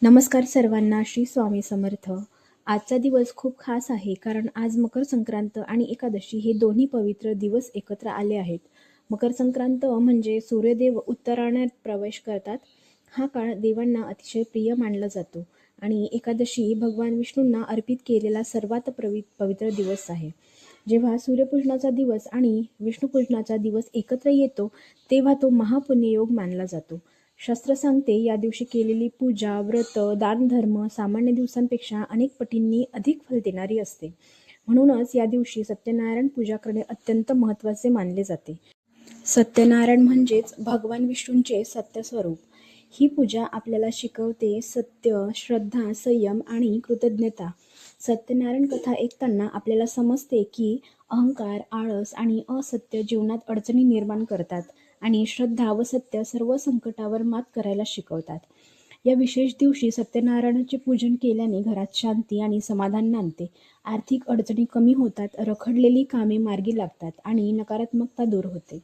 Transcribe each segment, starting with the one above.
नमस्कार सर्वांना. श्री स्वामी समर्थ. आजचा दिवस खूप खास आहे कारण आज मकर संक्रांत आणि एकादशी हे दोन्ही पवित्र दिवस एकत्र आले आहेत. मकर संक्रांत म्हणजे सूर्यदेव उत्तरायणात प्रवेश करतात. हा काळ देवांना अतिशय प्रिय मानला जातो आणि एकादशी भगवान विष्णूंना अर्पित केलेला सर्वात पवित्र दिवस आहे. जेव्हा सूर्यपूजनाचा दिवस आणि विष्णुपूजनाचा दिवस एकत्र येतो तेव्हा तो महापुण्ययोग मानला जातो. शास्त्र सांगते या दिवशी केलेली पूजा, व्रत, दानधर्म सामान्य दिवसांपेक्षा अनेक पटींनी अधिक फल देणारी असते. म्हणूनच या दिवशी सत्यनारायण पूजा करणे अत्यंत महत्त्वाचे मानले जाते. सत्यनारायण म्हणजेच भगवान विष्णूंचे सत्यस्वरूप. ही पूजा आपल्याला शिकवते सत्य, श्रद्धा, संयम आणि कृतज्ञता. सत्यनारायण कथा ऐकताना आपल्याला समजते की अहंकार, आळस आणि असत्य जीवनात अडचणी निर्माण करतात आणि श्रद्धा व सत्य सर्व संकटावर मात करायला शिकवतात. या विशेष दिवशी सत्यनारायणाचे पूजन केल्याने घरात शांती आणि समाधान नांदते. आर्थिक अडचणी कमी होतात, रखडलेली कामे मार्गी लागतात आणि नकारात्मकता दूर होते.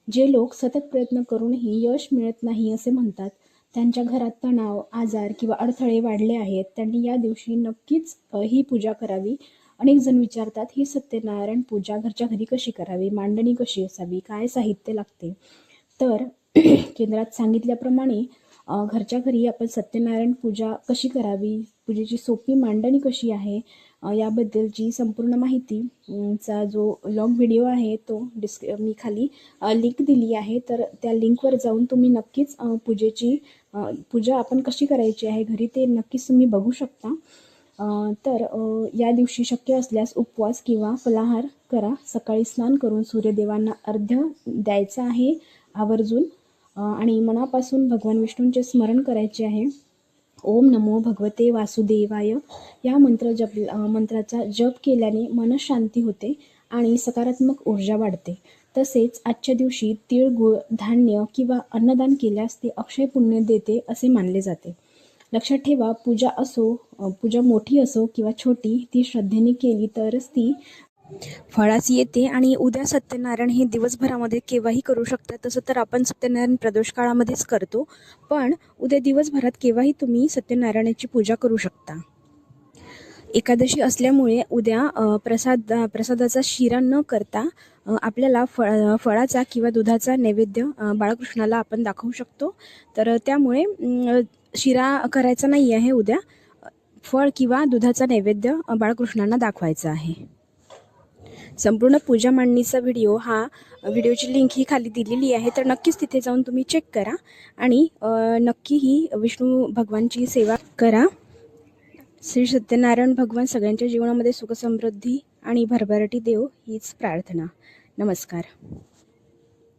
जे लोक सतत प्रयत्न करूनही यश मिळत नाही असे म्हणतात, त्यांच्या घरात तणाव, आजार किंवा अडथळे वाढले आहेत, त्यांनी या दिवशी नक्कीच ही पूजा करावी. अनेक जण विचारतात, ही सत्यनारायण पूजा घरच्या घरी कशी करावी, मांडणी कशी असावी, काय साहित्य लागते? तर केंद्रात सांगितल्याप्रमाणे घरच्या घरी आपण सत्यनारायण पूजा कशी करावी, पूजेची सोपी मांडणी कशी आहे, याबद्दलची संपूर्ण माहिती चा जो लॉंग व्हिडिओ आहे तो मी खाली लिंक दिली आहे. तर त्या लिंकवर जाऊन तुम्ही नक्कीच पूजा आपण कशी करायची आहे घरी ते नक्कीच तुम्ही बघू शकता. तर या दिवशी शक्य असल्यास उपवास किंवा फलाहार करा. सकाळी स्नान करून सूर्यदेवांना अर्घ्य द्यायचं आहे आवर्जून आणि मनापासून भगवान विष्णूंचे स्मरण करायचे आहे. ओम नमो भगवते वासुदेवाय या मंत्राचा जप केल्याने मनशांती होते आणि सकारात्मक ऊर्जा वाढते. तसेच आजच्या दिवशी तीळ, गूळ, धान्य किंवा अन्नदान केल्यास ते अक्षय पुण्य देते असे मानले जाते. लक्षात ठेवा, पूजा मोठी असो किंवा छोटी, ती श्रद्धेने केली तरच ती फळाची येते. आणि उद्या सत्यनारायण हे दिवसभरामध्ये केव्हाही करू शकता. तसं तर आपण सत्यनारायण प्रदोष काळामध्येच करतो, पण उद्या दिवसभरात केव्हाही तुम्ही सत्यनारायणाची पूजा करू शकता. एकादशी असल्यामुळे उद्या प्रसादाचा शिरा न करता आपल्याला फळाचा किंवा दुधाचा नैवेद्य बाळकृष्णाला आपण दाखवू शकतो. तर त्यामुळे शिरा करायचा नाही आहे. उद्या फळ किंवा दुधाचा नैवेद्य बाळकृष्णांना दाखवायचा आहे. संपूर्ण पूजा मांडणीचा व्हिडिओची लिंक ही खाली दिलेली आहे. तर नक्कीच तिथे जाऊन तुम्ही चेक करा आणि नक्की ही विष्णू भगवानची सेवा करा. श्री सत्यनारायण भगवान सगळ्यांच्या जीवनामध्ये सुख समृद्धी आणि भरभराटी देव हीच प्रार्थना. नमस्कार.